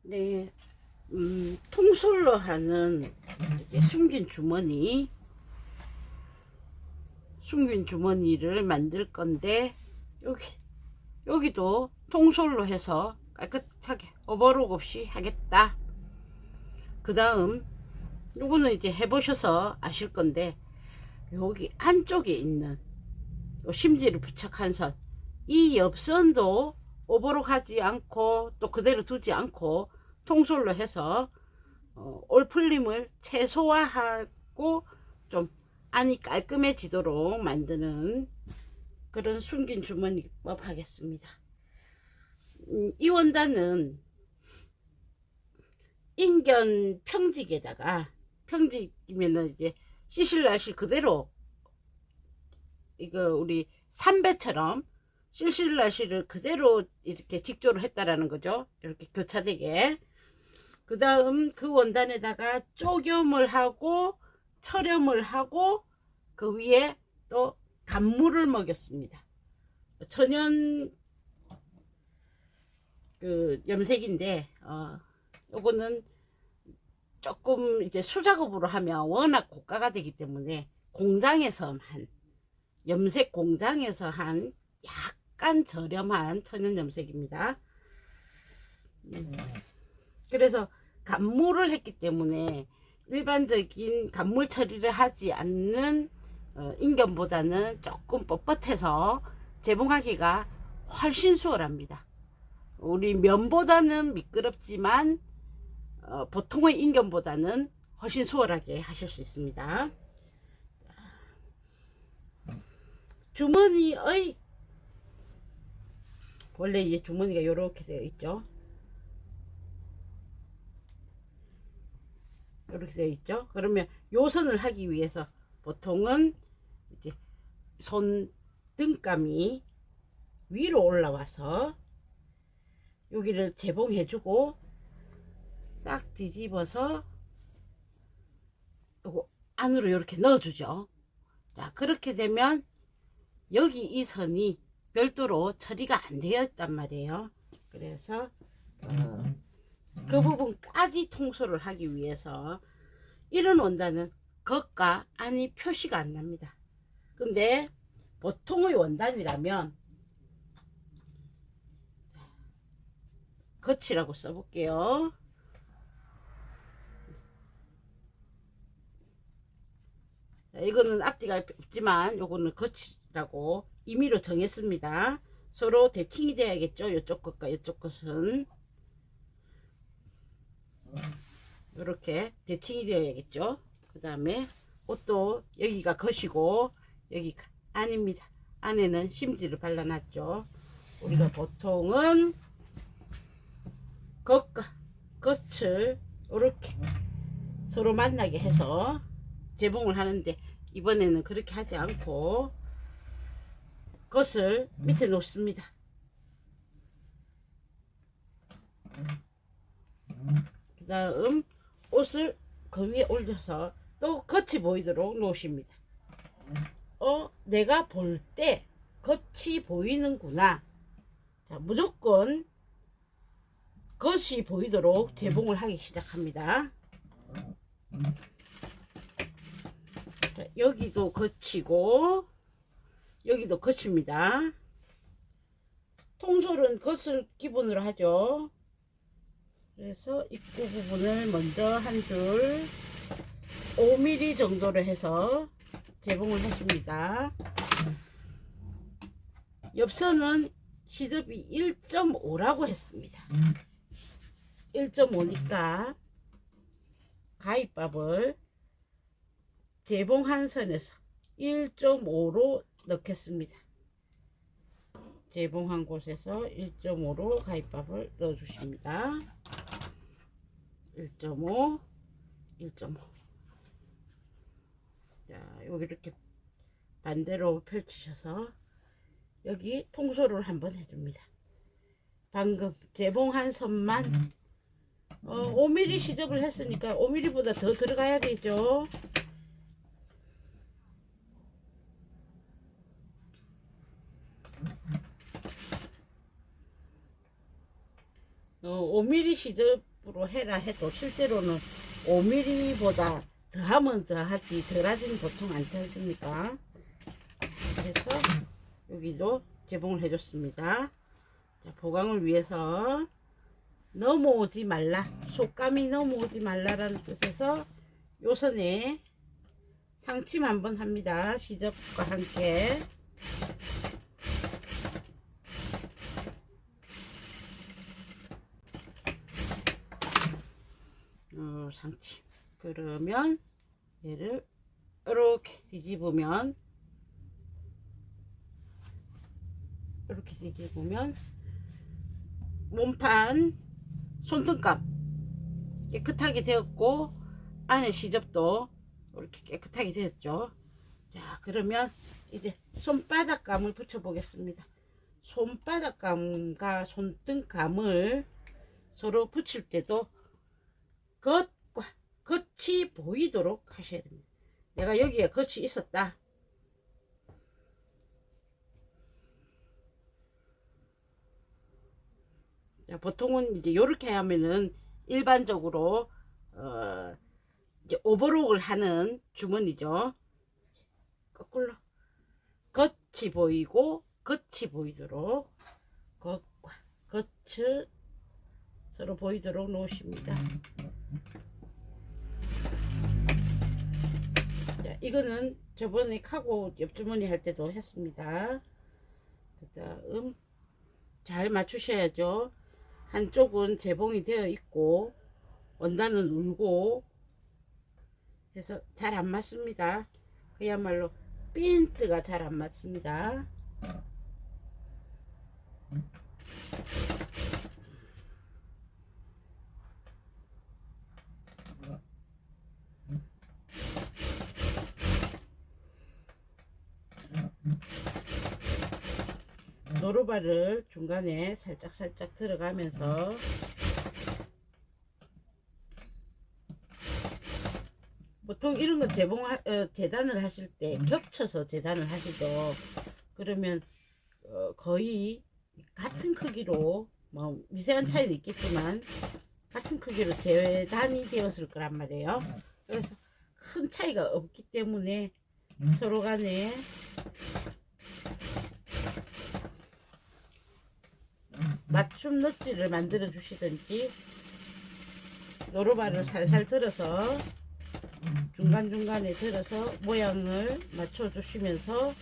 네, 통솔로 하는 이제 숨긴 주머니를 만들 건데, 여기도 통솔로 해서 깔끔하게 오버룩 없이 하겠다. 그 다음, 요거는 이제 해보셔서 아실 건데, 여기 안쪽에 있는 요 심지를 부착한 선, 이 옆선도 오버룩 하지 않고 또 그대로 두지 않고 통솔로 해서 올풀림을 최소화하고 좀 안이 깔끔해지도록 만드는 그런 숨긴 주머니법 하겠습니다. 이 원단은 인견 평직에다가, 평직이면은 이제 시실라실 그대로, 이거 우리 삼배처럼 실실라실을 그대로 이렇게 직조를 했다라는 거죠. 이렇게 교차되게. 그 다음 그 원단에다가 쪼겸을 하고 철염을 하고 그 위에 또 간물을 먹였습니다. 천연 그 염색인데, 요거는 조금 이제 수작업으로 하면 워낙 고가가 되기 때문에 공장에서 한, 염색 공장에서 한 약간 저렴한 천연 염색입니다. 그래서 간물을 했기 때문에 일반적인 간물 처리를 하지 않는 인견보다는 조금 뻣뻣해서 재봉하기가 훨씬 수월합니다. 우리 면보다는 미끄럽지만 보통의 인견보다는 훨씬 수월하게 하실 수 있습니다. 주머니의, 원래 이제 주머니가 이렇게 되어 있죠. 이렇게 되어 있죠. 그러면 요선을 하기 위해서 보통은 이제 손 등감이 위로 올라와서 여기를 재봉해주고 싹 뒤집어서 요거 안으로 이렇게 넣어주죠. 자, 그렇게 되면 여기 이 선이 별도로 처리가 안 되어 있단 말이에요. 그래서 그 부분까지 통솔을 하기 위해서 이런 원단은 겉과 안이 표시가 안 납니다. 근데 보통의 원단이라면 겉이라고 써볼게요. 이거는 앞뒤가 없지만 요거는 겉이라고 임의로 정했습니다. 서로 대칭이 돼야겠죠. 이쪽 것과 이쪽 것은 이렇게 대칭이 되어야겠죠. 그 다음에 옷도 여기가 겉이고 여기가 안입니다. 안에는 심지를 발라놨죠. 우리가 보통은 겉과 겉을 이렇게 서로 만나게 해서 재봉을 하는데, 이번에는 그렇게 하지 않고 겉을 밑에 놓습니다. 그 다음 옷을 그 위에 올려서 또 겉이 보이도록 놓으십니다. 내가 볼 때 겉이 보이는구나. 자, 무조건 겉이 보이도록 재봉을 하기 시작합니다. 자, 여기도 겉이고 여기도 겉입니다. 통솔은 겉을 기본으로 하죠. 그래서 입구 부분을 먼저 한 줄 5mm 정도로 해서 재봉을 했습니다. 옆선은 시접이 1.5라고 했습니다. 1.5니까 가위밥을 재봉한 선에서 1.5로 넣겠습니다. 재봉한 곳에서 1.5로 가위밥을 넣어 주십니다. 1.5, 1.5. 자, 여기 이렇게 반대로 펼치셔서 여기 통솔을 한번 해줍니다. 방금 재봉한 선만 5mm 시접을 했으니까 5mm보다 더 들어가야 되죠. 5mm 시접 시접으로 해라 해도 실제로는 5mm보다 더하면 더하지 덜하지는 보통 않지 않습니까? 그래서 여기도 재봉을 해줬습니다. 자, 보강을 위해서 넘어오지 말라, 속감이 넘어오지 말라라는 뜻에서 요 선에 상침 한번 합니다. 시접과 함께. 상침. 그러면 얘를 이렇게 뒤집으면 몸판 손등감 깨끗하게 되었고 안에 시접도 이렇게 깨끗하게 되었죠. 자, 그러면 이제 손바닥감을 붙여 보겠습니다. 손바닥감과 손등감을 서로 붙일 때도 겉과 겉이 보이도록 하셔야 됩니다. 내가 여기에 겉이 있었다. 자, 보통은 이제 이렇게 하면은 일반적으로 이제 오버록을 하는 주머니죠. 거꾸로 겉이 보이고 겉이 보이도록 겉과 겉을 서로 보이도록 놓으십니다. 자, 이거는 저번에 카고 옆주머니 할 때도 했습니다. 그 다음 잘 맞추셔야죠. 한쪽은 재봉이 되어 있고 원단은 울고 해서 잘 안 맞습니다. 그야말로 핀트가 잘 안 맞습니다. 노루발을 중간에 살짝 들어가면서 보통 이런 거 재단을 하실 때 겹쳐서 재단을 하시죠. 그러면 거의 같은 크기로 뭐 미세한 차이도 있겠지만 같은 크기로 재단이 되었을 거란 말이에요. 그래서 큰 차이가 없기 때문에 서로 간에 맞춤 넛지를 만들어 주시든지 노루발을 살살 들어서 중간중간에 들어서 모양을 맞춰 주시면서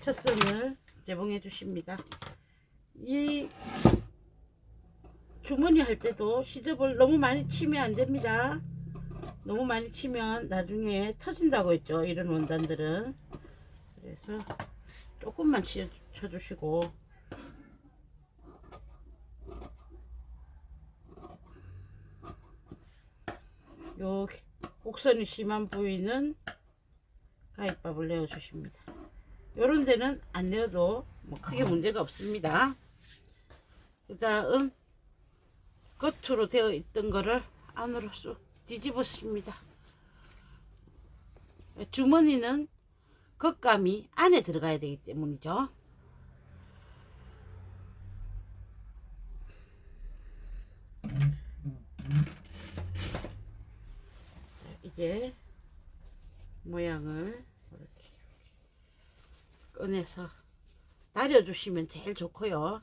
첫 선을 재봉해 주십니다. 이 주머니 할 때도 시접을 너무 많이 치면 안 됩니다. 너무 많이 치면 나중에 터진다고 했죠, 이런 원단들은. 그래서 조금만 쳐주시고 요 곡선이 심한 부위는 가위밥을 내어 주십니다. 요런 데는 안 내어도 뭐 크게 문제가 없습니다. 그 다음 겉으로 되어 있던 거를 안으로 쑥 뒤집었습니다. 주머니는 겉감이 안에 들어가야 되기 때문이죠. 이제 모양을 이렇게 꺼내서 다려주시면 제일 좋고요.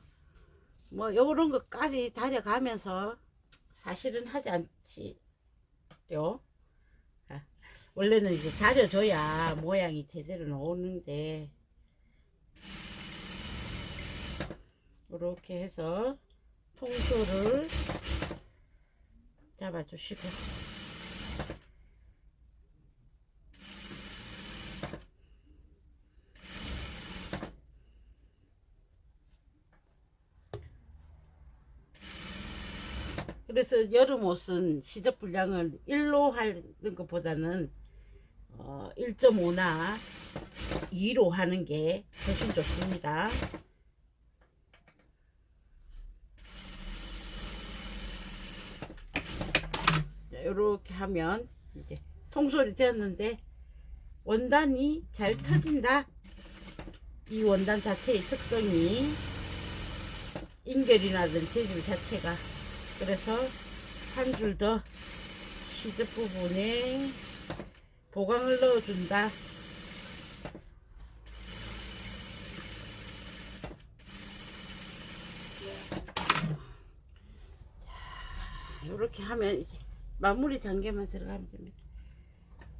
뭐 요런 것까지 다려가면서 사실은 하지 않지요. 원래는 이제 다려줘야 모양이 제대로 나오는데 이렇게 해서 통솔을 잡아주시고 그래서 여름 옷은 시접 분량을 1로 하는 것보다는 1.5나 2로 하는 게 훨씬 좋습니다. 이렇게 하면 이제 통솔이 되었는데 원단이 잘 터진다. 이 원단 자체의 특성이 인결이 나던 재질 자체가. 그래서 한 줄 더 시드 부분에 보강을 넣어준다. 이렇게 하면 이제 마무리 단계만 들어가면 됩니다.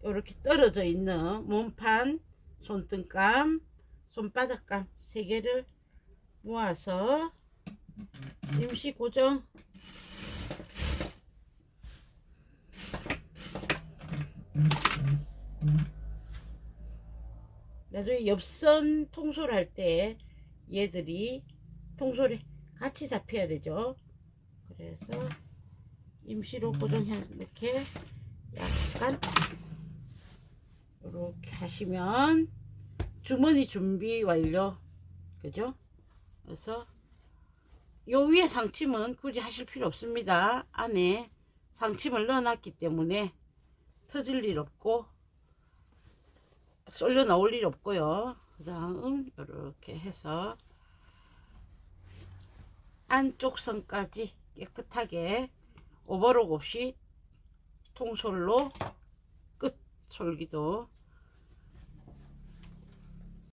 이렇게 떨어져 있는 몸판, 손등감, 손바닥감 3개를 모아서 임시 고정. 나중에 옆선 통솔할 때 얘들이 통솔이 같이 잡혀야 되죠. 그래서 임시로 고정해 이렇게 약간 이렇게 하시면 주머니 준비 완료. 그죠? 그래서 요 위에 상침은 굳이 하실 필요 없습니다. 안에 상침을 넣어놨기 때문에 터질 일 없고 쏠려 나올 일 없고요. 그 다음 이렇게 해서 안쪽 선까지 깨끗하게 오버록 없이 통솔로 끝. 솔기도